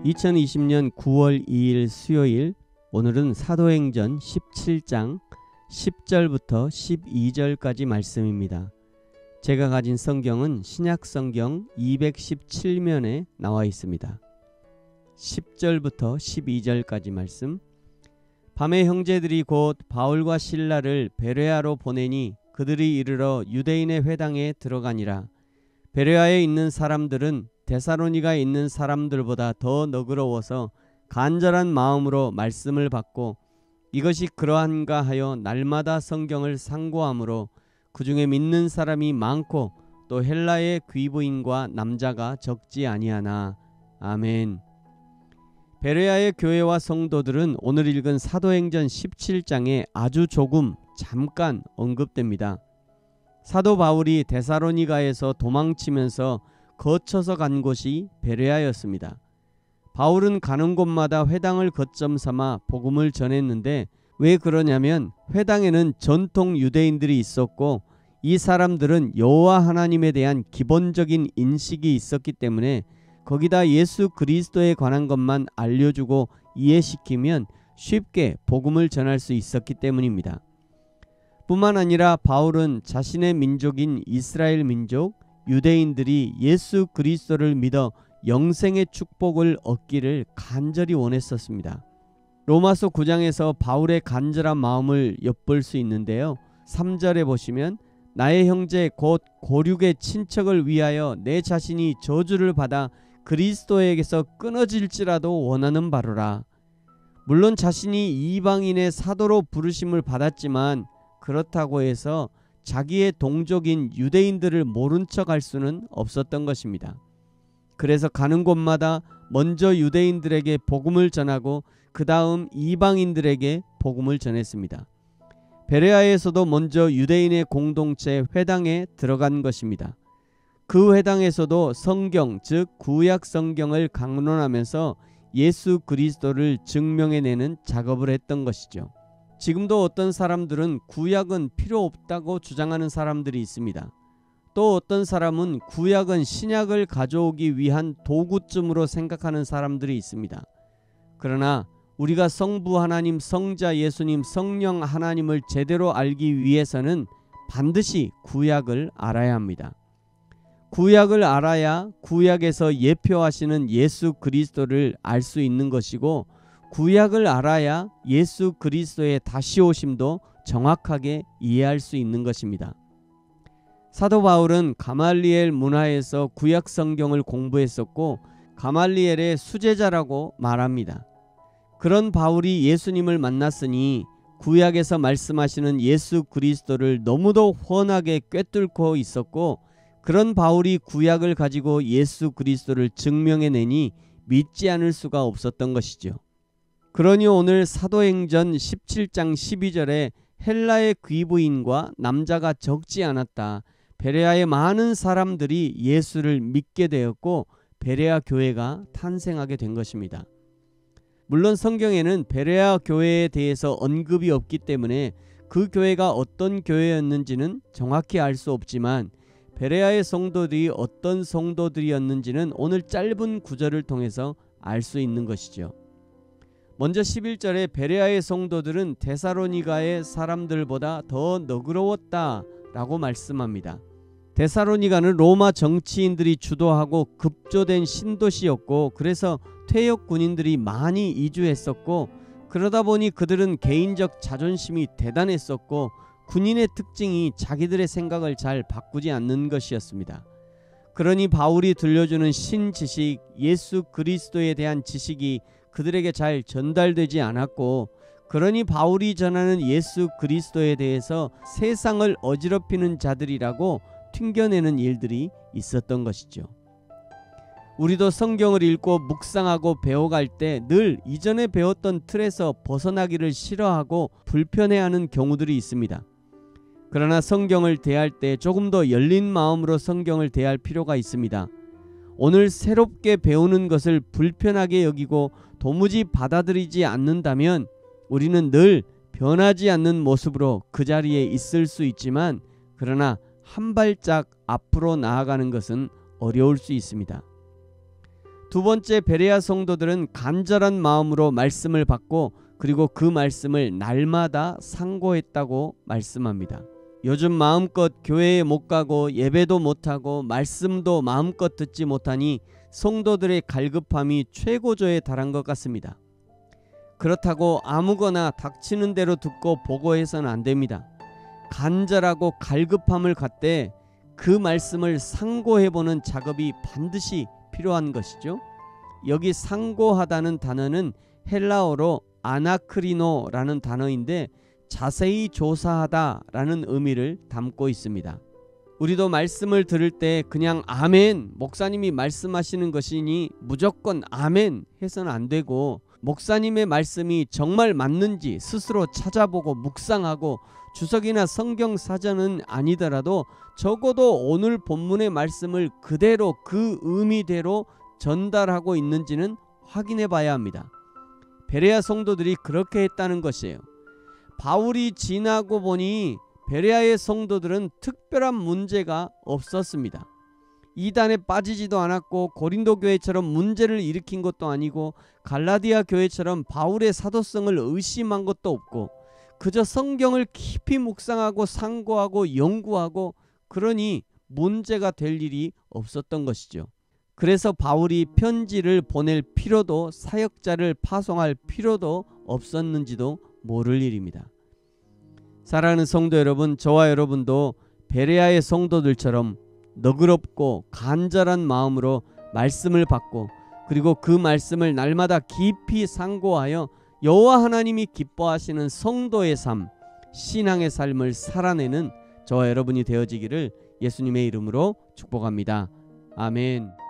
2020년 9월 2일 수요일, 오늘은 사도행전 17장 10절부터 12절까지 말씀입니다. 제가 가진 성경은 신약성경 217면에 나와 있습니다. 10절부터 12절까지 말씀. 밤에 형제들이 곧 바울과 실라를 베레아로 보내니 그들이 이르러 유대인의 회당에 들어가니라. 베레아에 있는 사람들은 데살로니가에 있는 사람들보다 더 너그러워서 간절한 마음으로 말씀을 받고 이것이 그러한가 하여 날마다 성경을 상고하므로 그 중에 믿는 사람이 많고 또 헬라의 귀부인과 남자가 적지 아니하나. 아멘. 베레아의 교회와 성도들은 오늘 읽은 사도행전 17장에 아주 잠깐 언급됩니다. 사도 바울이 데살로니가에서 도망치면서 거쳐서 간 곳이 베레아였습니다. 바울은 가는 곳마다 회당을 거점 삼아 복음을 전했는데 왜 그러냐면 회당에는 전통 유대인들이 있었고 이 사람들은 여호와 하나님에 대한 기본적인 인식이 있었기 때문에 거기다 예수 그리스도에 관한 것만 알려주고 이해시키면 쉽게 복음을 전할 수 있었기 때문입니다. 뿐만 아니라 바울은 자신의 민족인 이스라엘 민족 유대인들이 예수 그리스도를 믿어 영생의 축복을 얻기를 간절히 원했었습니다. 로마서 9장에서 바울의 간절한 마음을 엿볼 수 있는데요. 3절에 보시면 나의 형제 곧 고륙의 친척을 위하여 내 자신이 저주를 받아 그리스도에게서 끊어질지라도 원하는 바로라. 물론 자신이 이방인의 사도로 부르심을 받았지만 그렇다고 해서 자기의 동족인 유대인들을 모른 척 할 수는 없었던 것입니다. 그래서 가는 곳마다 먼저 유대인들에게 복음을 전하고 그 다음 이방인들에게 복음을 전했습니다. 베레아에서도 먼저 유대인의 공동체 회당에 들어간 것입니다. 그 회당에서도 성경 즉 구약 성경을 강론하면서 예수 그리스도를 증명해내는 작업을 했던 것이죠. 지금도 어떤 사람들은 구약은 필요 없다고 주장하는 사람들이 있습니다. 또 어떤 사람은 구약은 신약을 가져오기 위한 도구쯤으로 생각하는 사람들이 있습니다. 그러나 우리가 성부 하나님, 성자 예수님, 성령 하나님을 제대로 알기 위해서는 반드시 구약을 알아야 합니다. 구약을 알아야 구약에서 예표하시는 예수 그리스도를 알 수 있는 것이고 구약을 알아야 예수 그리스도의 다시 오심도 정확하게 이해할 수 있는 것입니다. 사도 바울은 가말리엘 문화에서 구약 성경을 공부했었고 가말리엘의 수제자라고 말합니다. 그런 바울이 예수님을 만났으니 구약에서 말씀하시는 예수 그리스도를 너무도 훤하게 꿰뚫고 있었고 그런 바울이 구약을 가지고 예수 그리스도를 증명해내니 믿지 않을 수가 없었던 것이죠. 그러니 오늘 사도행전 17장 12절에 헬라의 귀부인과 남자가 적지 않았다. 베레아의 많은 사람들이 예수를 믿게 되었고 베레아 교회가 탄생하게 된 것입니다. 물론 성경에는 베레아 교회에 대해서 언급이 없기 때문에 그 교회가 어떤 교회였는지는 정확히 알 수 없지만 베레아의 성도들이 어떤 성도들이었는지는 오늘 짧은 구절을 통해서 알 수 있는 것이죠. 먼저 11절에 베레아의 성도들은 데살로니가의 사람들보다 더 너그러웠다 라고 말씀합니다. 데살로니가는 로마 정치인들이 주도하고 급조된 신도시였고 그래서 퇴역 군인들이 많이 이주했었고 그러다 보니 그들은 개인적 자존심이 대단했었고 군인의 특징이 자기들의 생각을 잘 바꾸지 않는 것이었습니다. 그러니 바울이 들려주는 신지식, 예수 그리스도에 대한 지식이 그들에게 잘 전달되지 않았고 그러니 바울이 전하는 예수 그리스도에 대해서 세상을 어지럽히는 자들이라고 튕겨내는 일들이 있었던 것이죠. 우리도 성경을 읽고 묵상하고 배워갈 때 늘 이전에 배웠던 틀에서 벗어나기를 싫어하고 불편해하는 경우들이 있습니다. 그러나 성경을 대할 때 조금 더 열린 마음으로 성경을 대할 필요가 있습니다. 오늘 새롭게 배우는 것을 불편하게 여기고 도무지 받아들이지 않는다면 우리는 늘 변하지 않는 모습으로 그 자리에 있을 수 있지만 그러나 한 발짝 앞으로 나아가는 것은 어려울 수 있습니다. 두 번째, 베레아 성도들은 간절한 마음으로 말씀을 받고 그리고 그 말씀을 날마다 상고했다고 말씀합니다. 요즘 마음껏 교회에 못 가고 예배도 못하고 말씀도 마음껏 듣지 못하니 성도들의 갈급함이 최고조에 달한 것 같습니다. 그렇다고 아무거나 닥치는 대로 듣고 보고해서는 안 됩니다. 간절하고 갈급함을 갖되 그 말씀을 상고해보는 작업이 반드시 필요한 것이죠. 여기 상고하다는 단어는 헬라어로 아나크리노라는 단어인데 자세히 조사하다라는 의미를 담고 있습니다. 우리도 말씀을 들을 때 그냥 아멘, 목사님이 말씀하시는 것이니 무조건 아멘 해서는 안 되고, 목사님의 말씀이 정말 맞는지 스스로 찾아보고 묵상하고, 주석이나 성경 사전은 아니더라도 적어도 오늘 본문의 말씀을 그대로 그 의미대로 전달하고 있는지는 확인해 봐야 합니다. 베레아 성도들이 그렇게 했다는 것이에요. 바울이 지나고 보니 베레아의 성도들은 특별한 문제가 없었습니다. 이단에 빠지지도 않았고 고린도 교회처럼 문제를 일으킨 것도 아니고 갈라디아 교회처럼 바울의 사도성을 의심한 것도 없고 그저 성경을 깊이 묵상하고 상고하고 연구하고, 그러니 문제가 될 일이 없었던 것이죠. 그래서 바울이 편지를 보낼 필요도 사역자를 파송할 필요도 없었는지도 모를 일입니다. 사랑하는 성도 여러분, 저와 여러분도 베레아의 성도들처럼 너그럽고 간절한 마음으로 말씀을 받고 그리고 그 말씀을 날마다 깊이 상고하여 여호와 하나님이 기뻐하시는 성도의 삶, 신앙의 삶을 살아내는 저와 여러분이 되어지기를 예수님의 이름으로 축복합니다. 아멘.